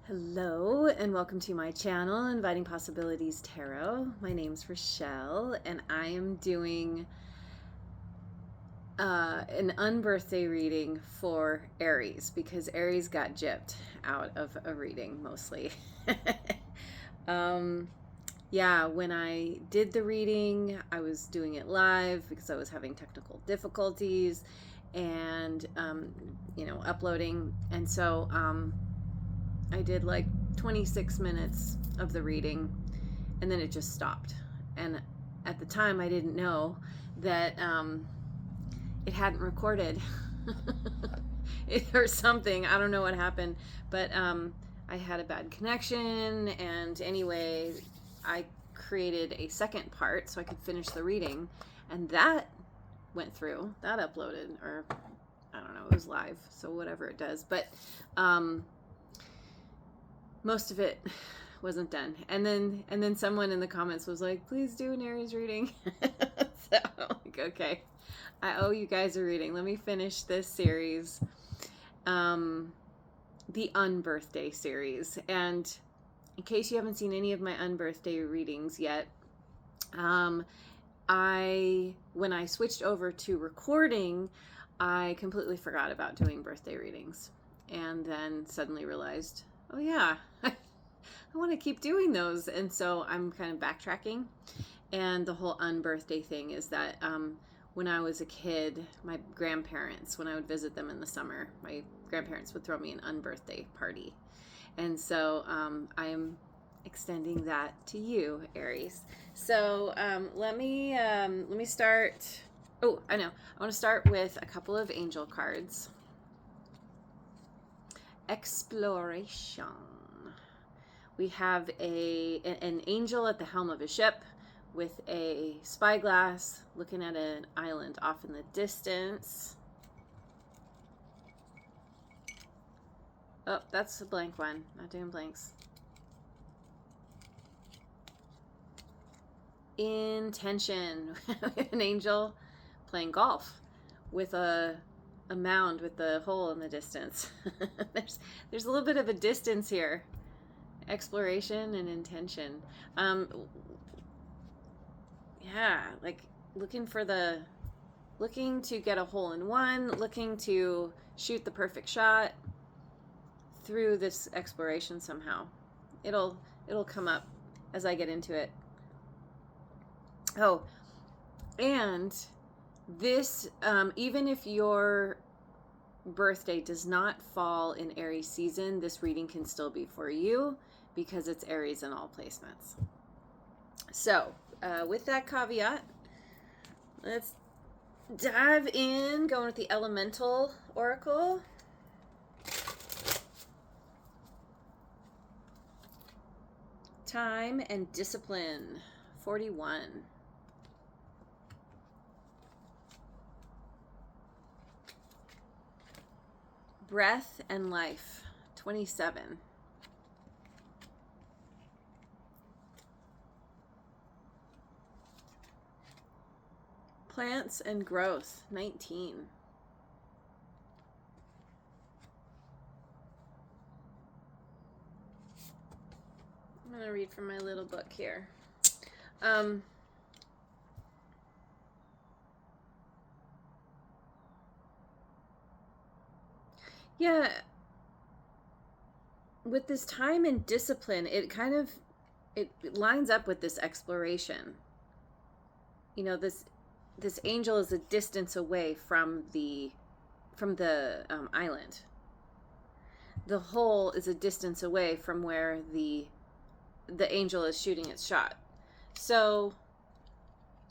Hello and welcome to my channel, Inviting Possibilities Tarot. My name's Rochelle and I am doing an unbirthday reading for Aries because Aries got gypped out of a reading mostly. Yeah, when I did the reading, I was doing it live because I was having technical difficulties and, uploading. And so, I did like 26 minutes of the reading and then it just stopped. And at the time, I didn't know that it hadn't recorded or something. I don't know what happened, but I had a bad connection. And anyway, I created a second part so I could finish the reading, and that went through, that uploaded, or I don't know, it was live, so whatever it does. But most of it wasn't done. And then someone in the comments was like, please do an Aries reading. So I'm like, okay, I owe you guys a reading. Let me finish this series, the Unbirthday series. And in case you haven't seen any of my Unbirthday readings yet, when I switched over to recording, I completely forgot about doing birthday readings, and then suddenly realized, oh yeah, I want to keep doing those. And so I'm kind of backtracking. And the whole unbirthday thing is that when I was a kid, my grandparents, when I would visit them in the summer, my grandparents would throw me an unbirthday party. And so I am extending that to you, Aries. So let me start. Oh, I know. I want to start with a couple of angel cards. Exploration. We have an angel at the helm of a ship with a spyglass looking at an island off in the distance. Oh, that's a blank one. Not doing blanks. Intention. An angel playing golf with a mound with the hole in the distance. There's a little bit of a distance here. Exploration and intention. Yeah, like looking to get a hole in one, looking to shoot the perfect shot through this exploration somehow. It'll come up as I get into it. Oh, and this, even if your birthday does not fall in Aries season, this reading can still be for you because it's Aries in all placements. So with that caveat, let's dive in, going with the Elemental Oracle. Time and discipline, 41. Breath and life, 27. Plants and growth, 19. I'm going to read from my little book here. Yeah, with this time and discipline, it lines up with this exploration. You know, this angel is a distance away from the island. The hole is a distance away from where the angel is shooting its shot. So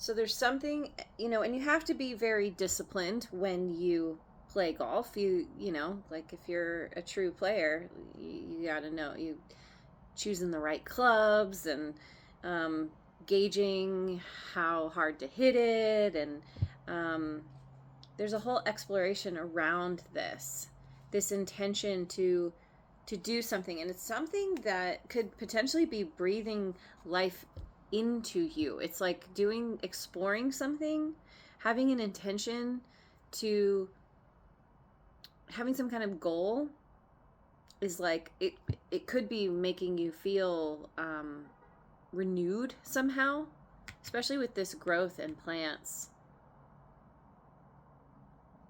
there's something, and you have to be very disciplined when you play golf. You know, like if you're a true player, you got to know, you choosing the right clubs and gauging how hard to hit it, and there's a whole exploration around this intention to do something, and it's something that could potentially be breathing life into you. It's like exploring something, having an intention to having some kind of goal is like, it could be making you feel renewed somehow, especially with this growth in plants.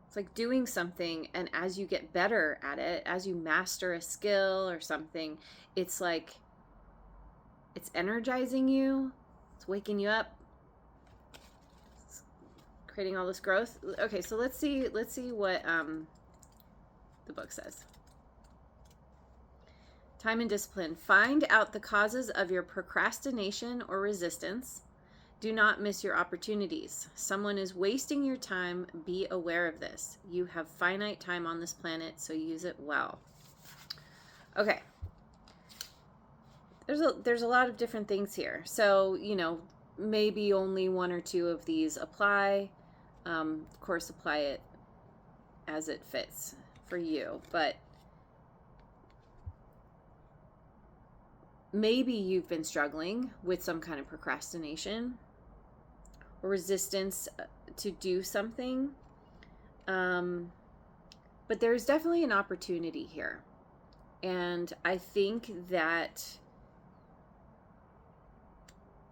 It's like doing something, and as you get better at it, as you master a skill or something, it's like it's energizing you, it's waking you up, it's creating all this growth. Okay, so let's see what the book says. Time and discipline. Find out the causes of your procrastination or resistance. Do not miss your opportunities. Someone is wasting your time. Be aware of this. You have finite time on this planet, so use it well. Okay. There's a lot of different things here. So, you know, maybe only one or two of these apply. Of course, apply it as it fits for you. But maybe you've been struggling with some kind of procrastination or resistance to do something. But there's definitely an opportunity here. And I think that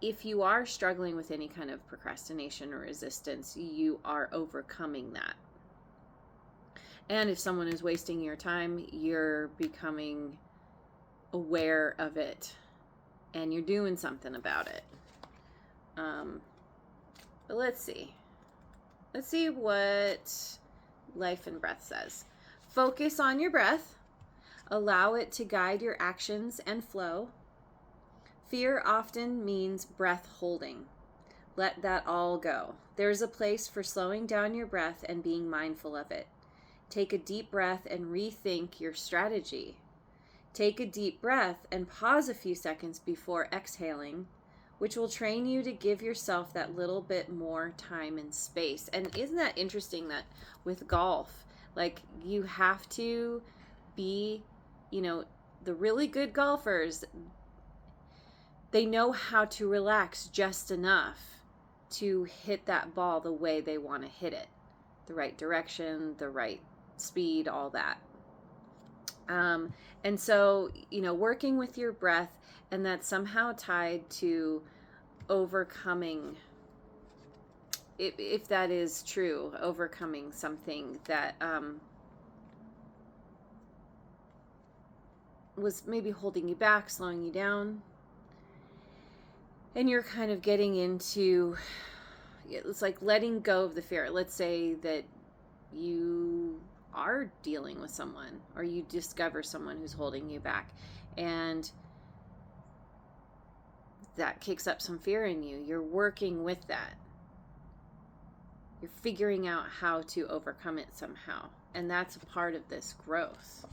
if you are struggling with any kind of procrastination or resistance, you are overcoming that. And if someone is wasting your time, you're becoming aware of it and you're doing something about it. But let's see what Life and Breath says. Focus on your breath. Allow it to guide your actions and flow. Fear often means breath holding. Let that all go. There's a place for slowing down your breath and being mindful of it. Take a deep breath and rethink your strategy. Take a deep breath and pause a few seconds before exhaling, which will train you to give yourself that little bit more time and space. And isn't that interesting that with golf, like you have to be, you know, the really good golfers, they know how to relax just enough to hit that ball the way they want to hit it. The right direction, the right speed, all that. And so, you know, working with your breath, and that's somehow tied to overcoming, if that is true, overcoming something that was maybe holding you back, slowing you down. And you're kind of getting into, it's like letting go of the fear. Let's say that you are dealing with someone, or you discover someone who's holding you back, and that kicks up some fear in you. You're working with that. You're figuring out how to overcome it somehow. And that's a part of this growth.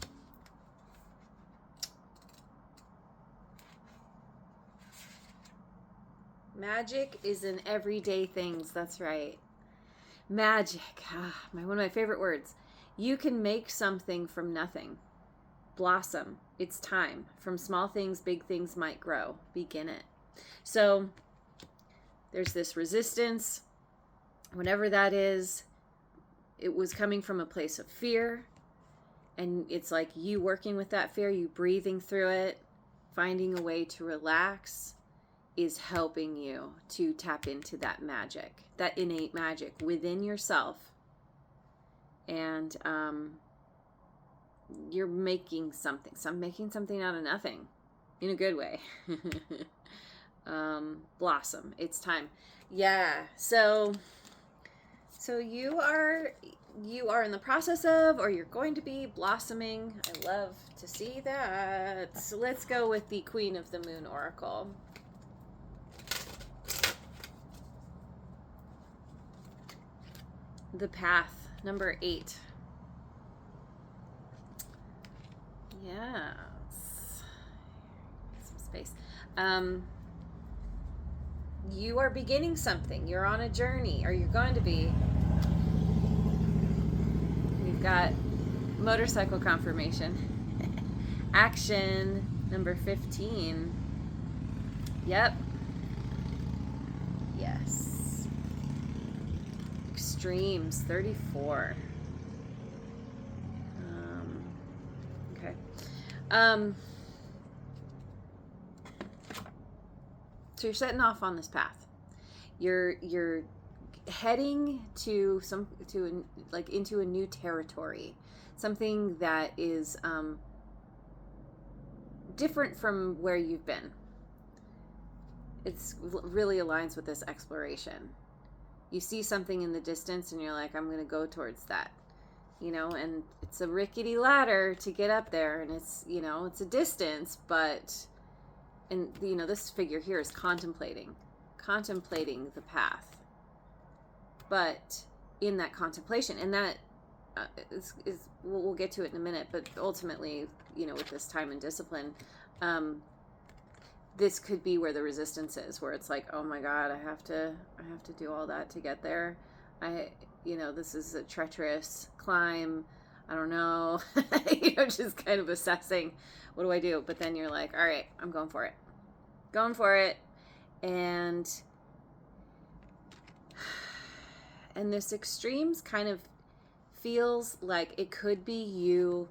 Magic is in everyday things. That's right. Magic. One of my favorite words. You can make something from nothing. Blossom. It's time. From small things, big things might grow. Begin it. So there's this resistance, whatever that is. It was coming from a place of fear. And it's like you working with that fear, you breathing through it, finding a way to relax is helping you to tap into that magic, that innate magic within yourself. And you're making something. So I'm making something out of nothing in a good way. Blossom. It's time. Yeah. So you are in the process of, or you're going to be blossoming. I love to see that. So let's go with the Queen of the Moon Oracle. The Path, number 8. Yes. Some space. You are beginning something. You're on a journey, or you're going to be. We've got motorcycle confirmation. Action, number 15. Yep. Yes. Extremes, 34. Okay. So you're setting off on this path. You're heading to into a new territory, something that is different from where you've been. It's really aligns with this exploration. You see something in the distance and you're like, I'm going to go towards that, and it's a rickety ladder to get up there, and it's, it's a distance, but, and this figure here is contemplating the path. But in that contemplation, and that is we'll get to it in a minute, but ultimately, with this time and discipline, this could be where the resistance is, where it's like, oh my God, I have to do all that to get there. This is a treacherous climb. I don't know, just kind of assessing, what do I do? But then you're like, all right, I'm going for it. And this extremes kind of feels like it could be you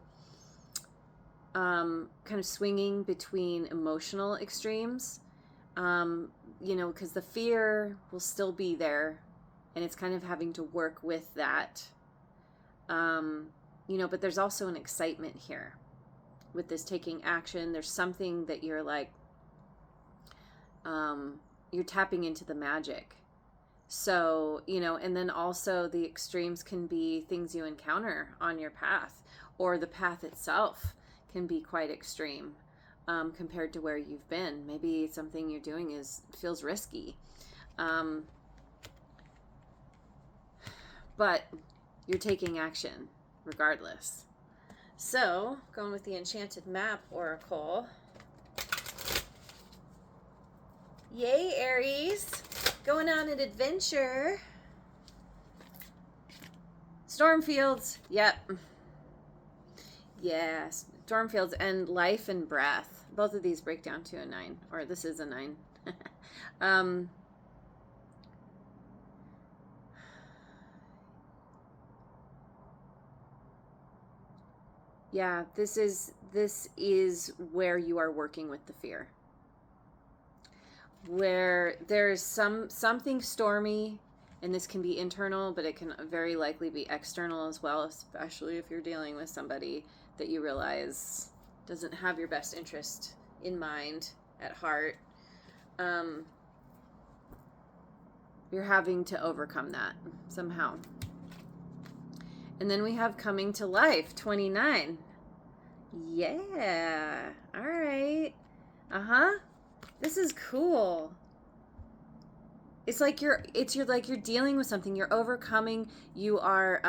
kind of swinging between emotional extremes, because the fear will still be there, and it's kind of having to work with that, but there's also an excitement here with this taking action. There's something that you're like, you're tapping into the magic. So, and then also the extremes can be things you encounter on your path, or the path itself can be quite extreme compared to where you've been. Maybe something you're doing feels risky. But you're taking action regardless. So, going with the Enchanted Map Oracle. Yay, Aries! Going on an adventure. Stormfields. Yep. Yeah, Stormfields and Life and Breath. Both of these break down to a 9, or this is a 9. Yeah, this is where you are working with the fear. Where there's something stormy, and this can be internal, but it can very likely be external as well, especially if you're dealing with somebody that you realize doesn't have your best interest in mind, at heart. You're having to overcome that somehow. And then we have Coming to Life, 29. Yeah. All right. This is cool. It's like you're dealing with something, you're overcoming, you're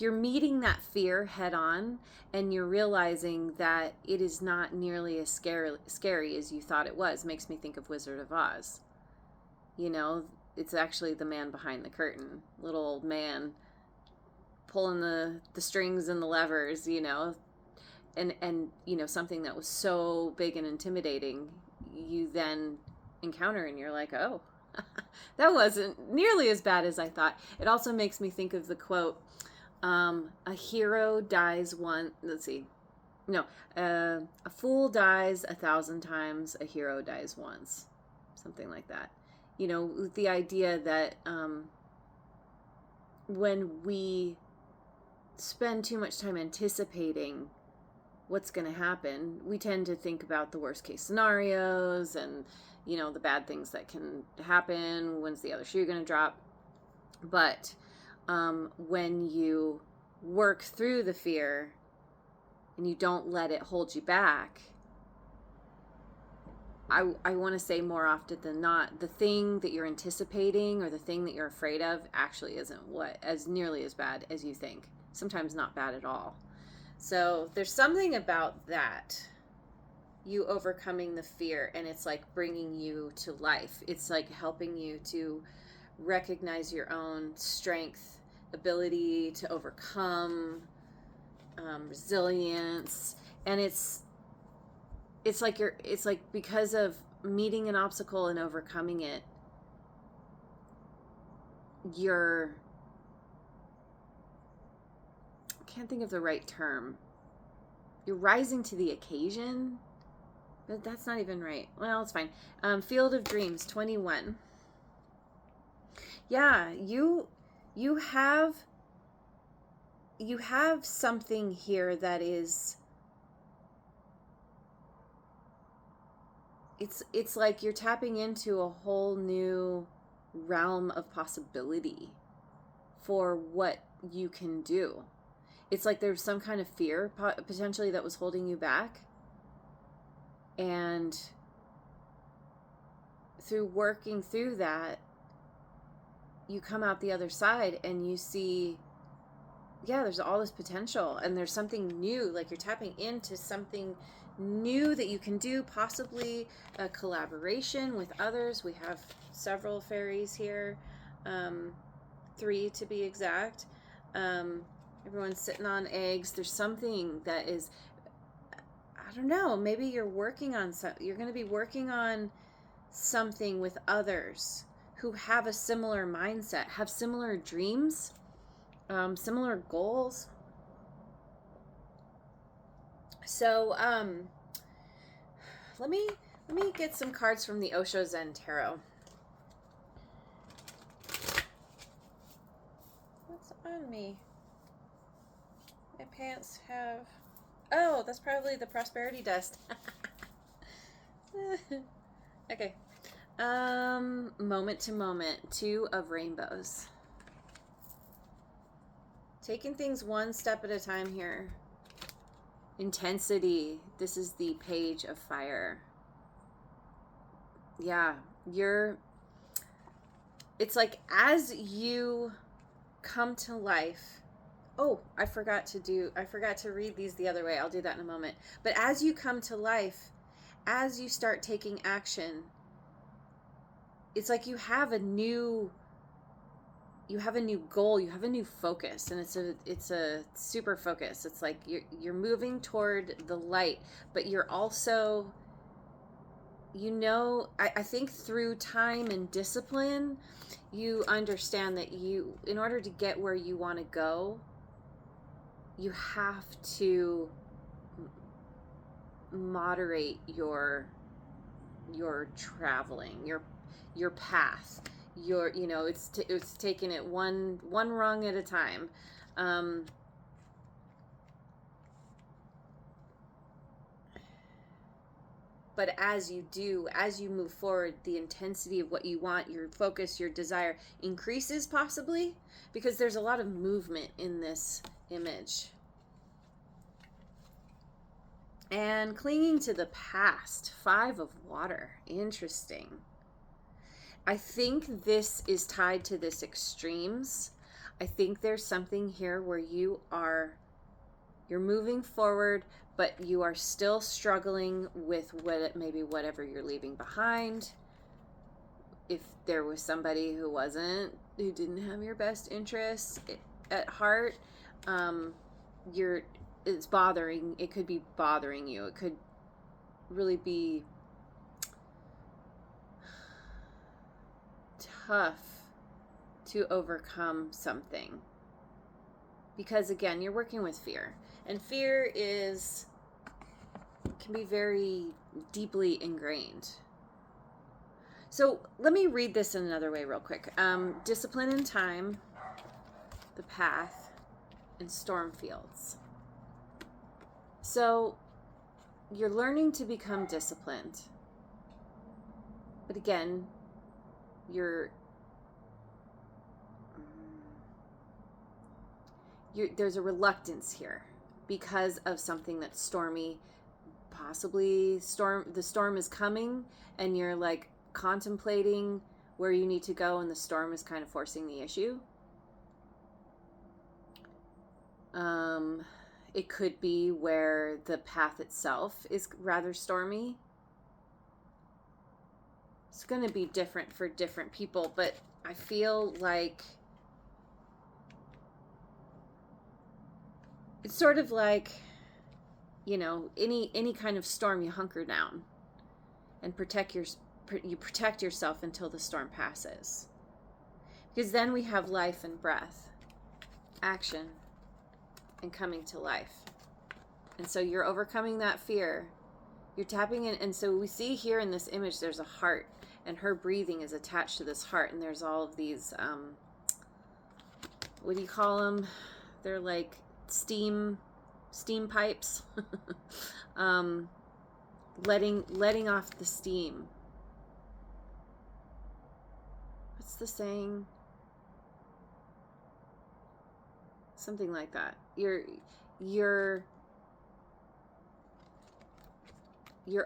meeting that fear head on, and you're realizing that it is not nearly as scary as you thought it was. Makes me think of Wizard of Oz. It's actually the man behind the curtain, little old man pulling the strings and the levers, and something that was so big and intimidating, you then encounter, and you're like, oh, that wasn't nearly as bad as I thought. It also makes me think of the quote, a hero dies once, a fool dies 1,000 times, a hero dies once. Something like that. The idea that when we spend too much time anticipating what's going to happen, we tend to think about the worst case scenarios and, the bad things that can happen. When's the other shoe going to drop? But when you work through the fear and you don't let it hold you back, I want to say more often than not, the thing that you're anticipating or the thing that you're afraid of actually isn't as nearly as bad as you think. Sometimes not bad at all. So there's something about that, you overcoming the fear, and it's like bringing you to life. It's like helping you to recognize your own strength, ability to overcome, resilience. And it's like because of meeting an obstacle and overcoming it, I can't think of the right term. you're rising to the occasion, but that's not even right. Well, it's fine. Field of Dreams, 21. Yeah, you have something here that is, it's like you're tapping into a whole new realm of possibility for what you can do. It's like there's some kind of fear potentially that was holding you back, and through working through that, you come out the other side and you see, yeah, there's all this potential, and there's something new, like you're tapping into something new that you can do, possibly a collaboration with others. We have several fairies here, 3 to be exact. Everyone's sitting on eggs. There's something that is, I don't know, maybe you're working on you're going to be working on something with others who have a similar mindset, have similar dreams, similar goals. So let me get some cards from the Osho Zen Tarot. What's on me? My pants have, oh, that's probably the prosperity dust. Okay. Moment to moment, 2 of rainbows. Taking things one step at a time here. Intensity. This is the Page of Fire. Yeah, it's like as you come to life. Oh, I forgot to read these the other way. I'll do that in a moment. But as you come to life, as you start taking action, it's like you have a new goal, you have a new focus, and it's a super focus. It's like you're moving toward the light, but you're also, I think through time and discipline, you understand that in order to get where you want to go, you have to moderate your traveling, your path, it's taking it one rung at a time. But as you move forward, the intensity of what you want, your focus, your desire increases, possibly, because there's a lot of movement in this image. And clinging to the past, 5 of water. Interesting. I think this is tied to this extremes. I think there's something here where you're moving forward, but you are still struggling with whatever you're leaving behind. If there was somebody who didn't have your best interests at heart, it could be bothering you. It could really be tough to overcome something, because again, you're working with fear, and fear can be very deeply ingrained. So let me read this in another way real quick. Discipline and time, the path, and storm fields. So you're learning to become disciplined, but again, there's a reluctance here because of something that's stormy. Possibly the storm is coming, and you're like contemplating where you need to go, and the storm is kind of forcing the issue. It could be where the path itself is rather stormy. It's going to be different for different people, but I feel like it's sort of like, any kind of storm, you hunker down and you protect yourself until the storm passes. Because then we have life and breath, action, and coming to life. And so you're overcoming that fear. You're tapping in. And so we see here in this image, there's a heart, and her breathing is attached to this heart. And there's all of these, what do you call them? They're like steam pipes. Letting off the steam. What's the saying? Something like that. You're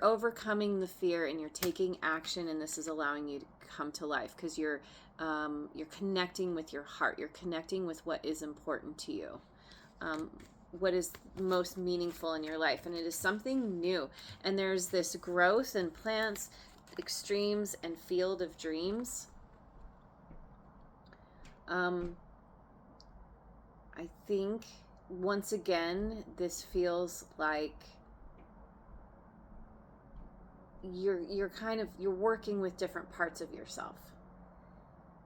overcoming the fear, and you're taking action, and this is allowing you to come to life, because you're connecting with your heart. You're connecting with what is important to you, what is most meaningful in your life, and it is something new. And there's this growth in plants, extremes, and field of dreams. I think once again, this feels like you're working with different parts of yourself,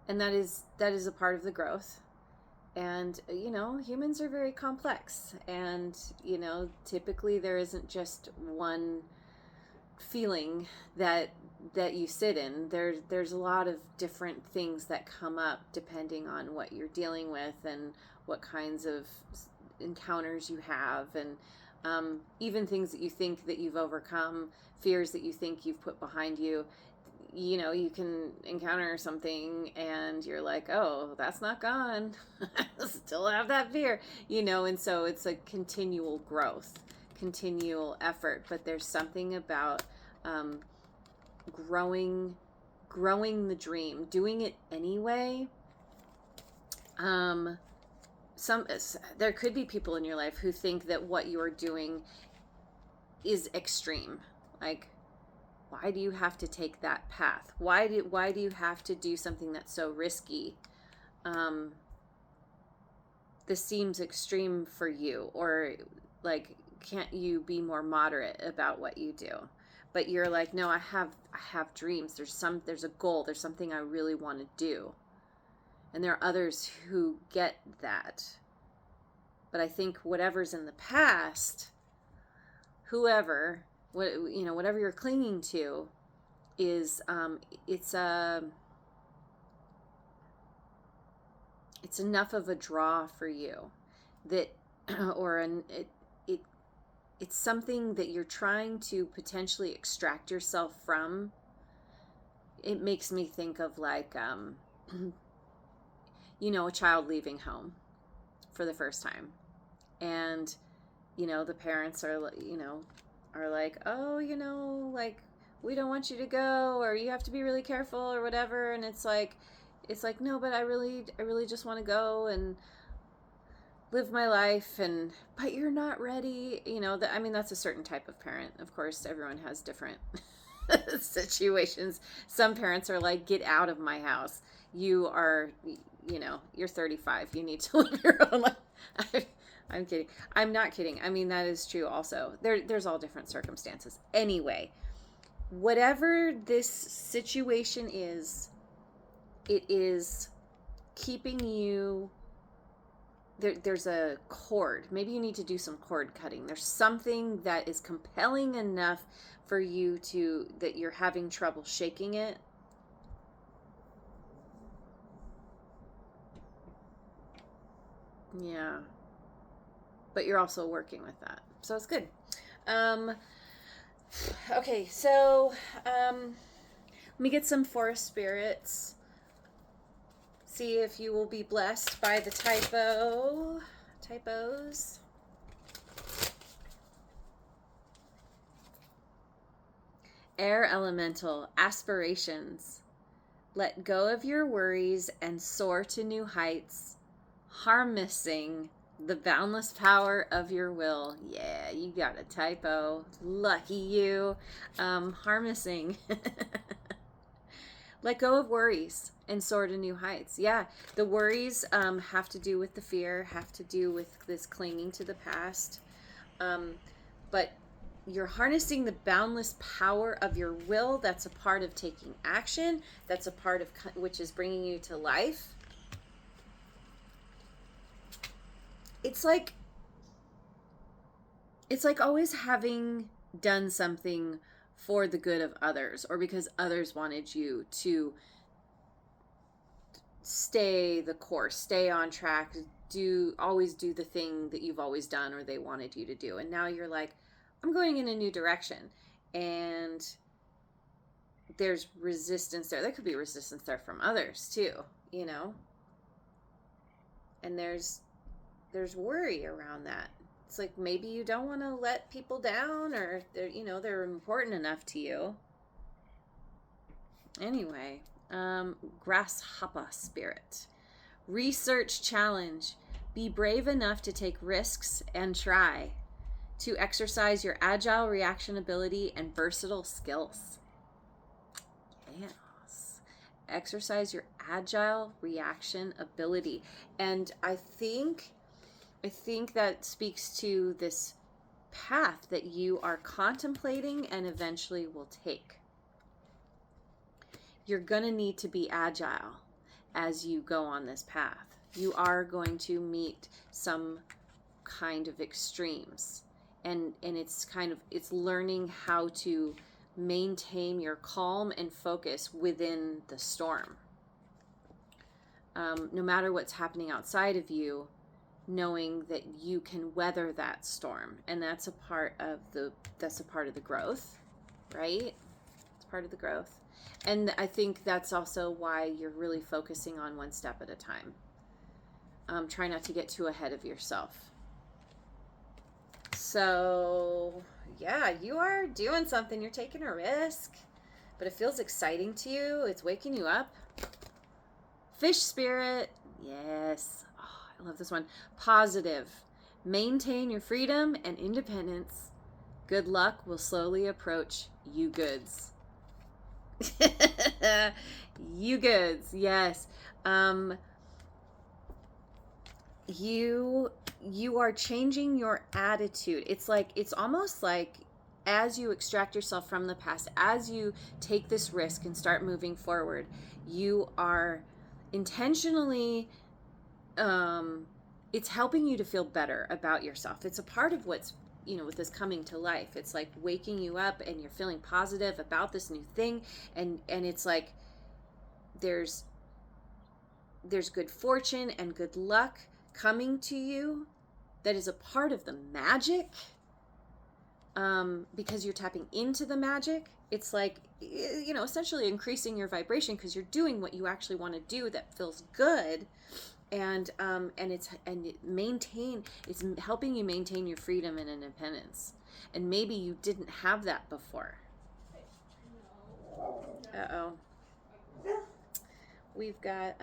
and that is a part of the growth. And humans are very complex, and typically there isn't just one feeling that you sit in. There's a lot of different things that come up depending on what you're dealing with and what kinds of encounters you have, and even things that you think that you've overcome, fears that you think you've put behind you. You can encounter something and you're like, oh, that's not gone. I still have that fear, and so it's a continual growth, continual effort. But there's something about growing the dream, doing it anyway. There could be people in your life who think that what you're doing is extreme. Like, why do you have to take that path? Why do you have to do something that's so risky? This seems extreme for you, or like, can't you be more moderate about what you do? But you're like, no, I have dreams. There's a goal. There's something I really want to do. And there are others who get that. But I think whatever's in the past, whatever you're clinging to, is it's enough of a draw for you that, it's something that you're trying to potentially extract yourself from. It makes me think of like a child leaving home for the first time, and the parents are like, oh, like, we don't want you to go, or you have to be really careful, or whatever. And it's like, no, but I really just want to go and live my life, but you're not ready. That's a certain type of parent. Of course, everyone has different situations. Some parents are like, get out of my house. You're 35. You need to live your own life. I'm kidding. I'm not kidding. That is true also. There's all different circumstances. Anyway, whatever this situation is, it is keeping you... There's a cord. Maybe you need to do some cord cutting. There's something that is compelling enough for you that you're having trouble shaking it. Yeah. But you're also working with that. So it's good. Okay, so let me get some forest spirits. See if you will be blessed by the typos. Air elemental, aspirations. Let go of your worries and soar to new heights, harnessing the boundless power of your will. Yeah, you got a typo. Lucky you. Harnessing. Let go of worries and soar to new heights. Yeah, the worries have to do with the fear, have to do with this clinging to the past. But you're harnessing the boundless power of your will. That's a part of taking action. That's a part of which is bringing you to life. It's like it's like always having done something for the good of others, or because others wanted you to stay the course, stay on track, always do the thing that you've always done or they wanted you to do. And now you're like, I'm going in a new direction. And there's resistance there. There could be resistance there from others too, you know? And there's worry around that. It's like maybe you don't want to let people down, or they're important enough to you. Anyway, grasshopper spirit. Research challenge. Be brave enough to take risks and try to exercise your agile reaction ability and versatile skills. Yes. Exercise your agile reaction ability. And I think that speaks to this path that you are contemplating and eventually will take. You're going to need to be agile as you go on this path. You are going to meet some kind of extremes. And it's learning how to maintain your calm and focus within the storm. No matter what's happening outside of you, knowing that you can weather that storm. And that's a part of the growth, right? It's part of the growth. And I think that's also why you're really focusing on one step at a time. Try not to get too ahead of yourself. So, yeah, you are doing something. You're taking a risk, but it feels exciting to you. It's waking you up. Fish spirit. Yes. Oh, I love this one. Positive. Maintain your freedom and independence. Good luck will slowly approach you goods. You goods. Yes. You are changing your attitude. It's almost like as you extract yourself from the past, as you take this risk and start moving forward, you are intentionally, it's helping you to feel better about yourself. It's a part of what's, with this coming to life. It's like waking you up and you're feeling positive about this new thing. And it's like, there's good fortune and good luck coming to you that is a part of the magic, because you're tapping into the magic. It's like, essentially increasing your vibration because you're doing what you actually want to do that feels good. And it's helping you maintain your freedom and independence. And maybe you didn't have that before. Uh-oh. We've got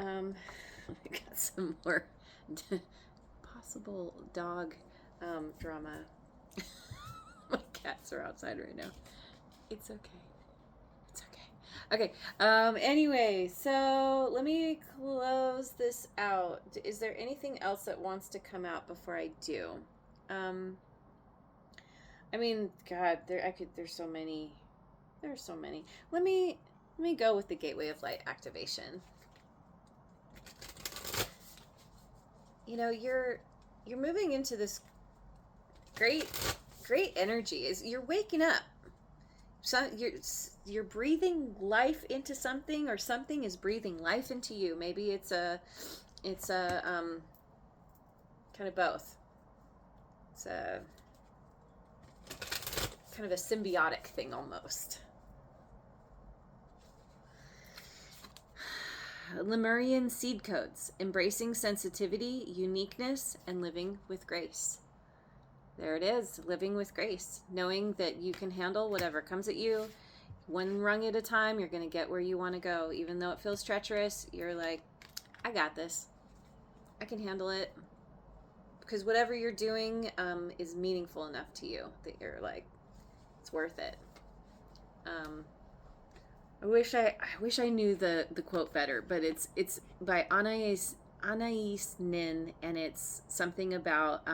some more possible dog drama. My cats are outside right now. It's okay. Okay. Anyway, so let me close this out. Is there anything else that wants to come out before I do? I mean, God, there's so many. There's so many. Let me go with the Gateway of Light activation. You're moving into this great energy. You're waking up. So you're breathing life into something, or something is breathing life into you. Maybe it's a kind of both. It's a kind of a symbiotic thing almost. Lemurian seed codes: embracing sensitivity, uniqueness, and living with grace. There it is, living with grace, knowing that you can handle whatever comes at you. One rung at a time, you're going to get where you want to go. Even though it feels treacherous, you're like, I got this. I can handle it. Because whatever you're doing is meaningful enough to you that you're like, it's worth it. I wish I knew the quote better, but it's by Anais Nin, and it's something about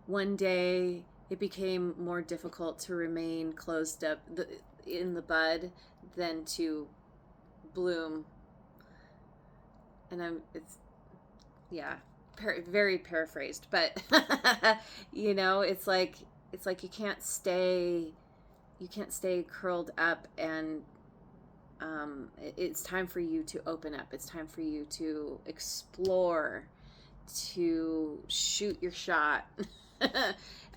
one day it became more difficult to remain closed up in the bud than to bloom. And very paraphrased, but you know, it's like you can't stay curled up, and it's time for you to open up. It's time for you to explore, to shoot your shot.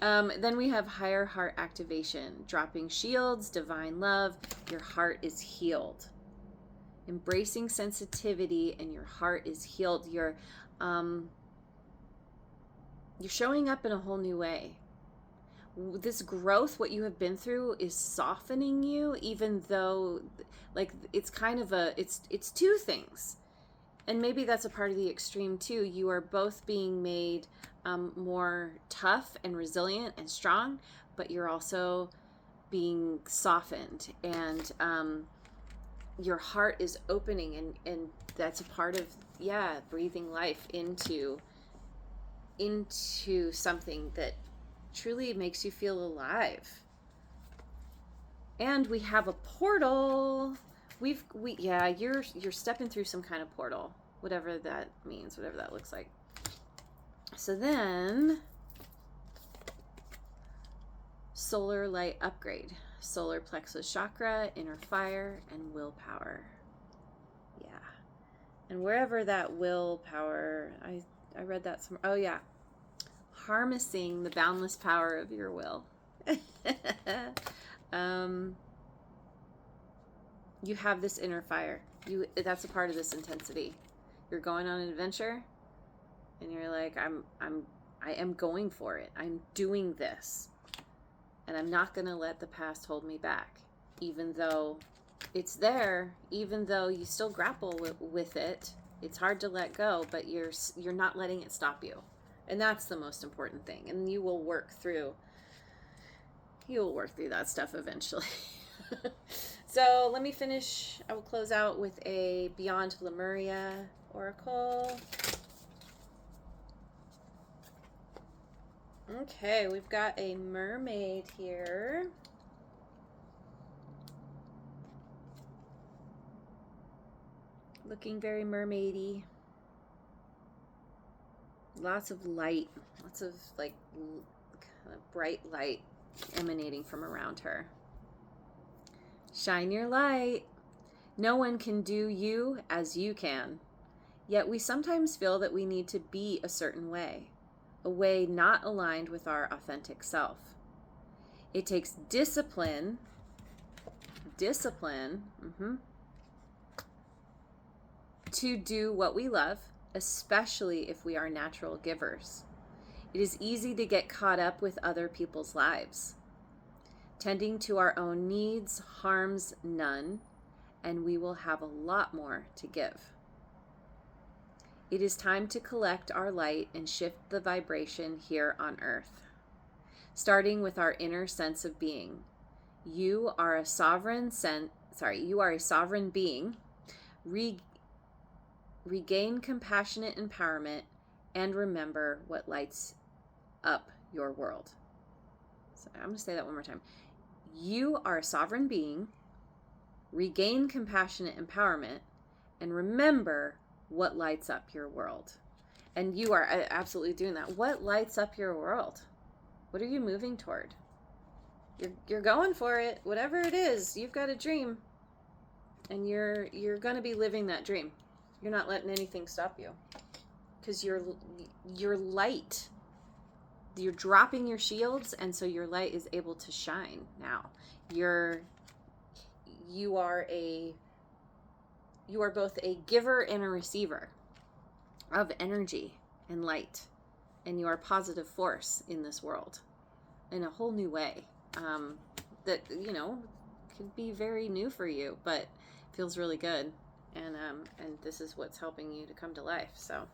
Then we have higher heart activation, dropping shields, divine love. Your heart is healed. Embracing sensitivity, and your heart is healed. You're showing up in a whole new way. This growth, what you have been through, is softening you, even though, like, it's kind of it's two things. And maybe that's a part of the extreme too. You are both being made more tough and resilient and strong, but you're also being softened, and your heart is opening, and that's a part of, yeah, breathing life into something that truly makes you feel alive. And we have a portal. You're stepping through some kind of portal, whatever that means, whatever that looks like. So then, solar light upgrade, solar plexus chakra, inner fire, and willpower. Yeah. And wherever that willpower, I read that somewhere. Oh yeah. Harnessing the boundless power of your will. You have this inner fire. That's a part of this intensity. You're going on an adventure, and you're like, I am going for it. I'm doing this, and I'm not going to let the past hold me back, even though it's there, even though you still grapple with it. It's hard to let go, but you're not letting it stop you. And that's the most important thing. And you will work through that stuff eventually. So let me finish. I will close out with a Beyond Lemuria oracle. Okay, we've got a mermaid here. Looking very mermaidy. Lots of light, lots of like kind of bright light emanating from around her. Shine your light. No one can do you as you can. Yet we sometimes feel that we need to be a certain way, a way not aligned with our authentic self. It takes discipline, to do what we love, especially if we are natural givers. It is easy to get caught up with other people's lives. Tending to our own needs harms none, and we will have a lot more to give. It is time to collect our light and shift the vibration here on earth, starting with our inner sense of being. You are a sovereign being. Regain compassionate empowerment and remember what lights up your world. So I'm going to say that one more time. You are a sovereign being. Regain compassionate empowerment and remember what lights up your world. And you are absolutely doing that. What lights up your world? What are you moving toward? You're going for it. Whatever it is, you've got a dream. And you're going to be living that dream. You're not letting anything stop you, because you're light. You're dropping your shields, and so your light is able to shine now. You are both a giver and a receiver of energy and light, and you are a positive force in this world in a whole new way. That could be very new for you, but feels really good. And this is what's helping you to come to life. So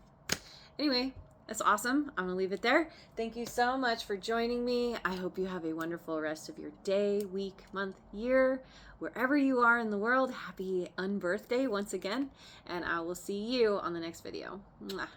anyway, that's awesome. I'm going to leave it there. Thank you so much for joining me. I hope you have a wonderful rest of your day, week, month, year, wherever you are in the world. Happy unbirthday once again. And I will see you on the next video. Mwah.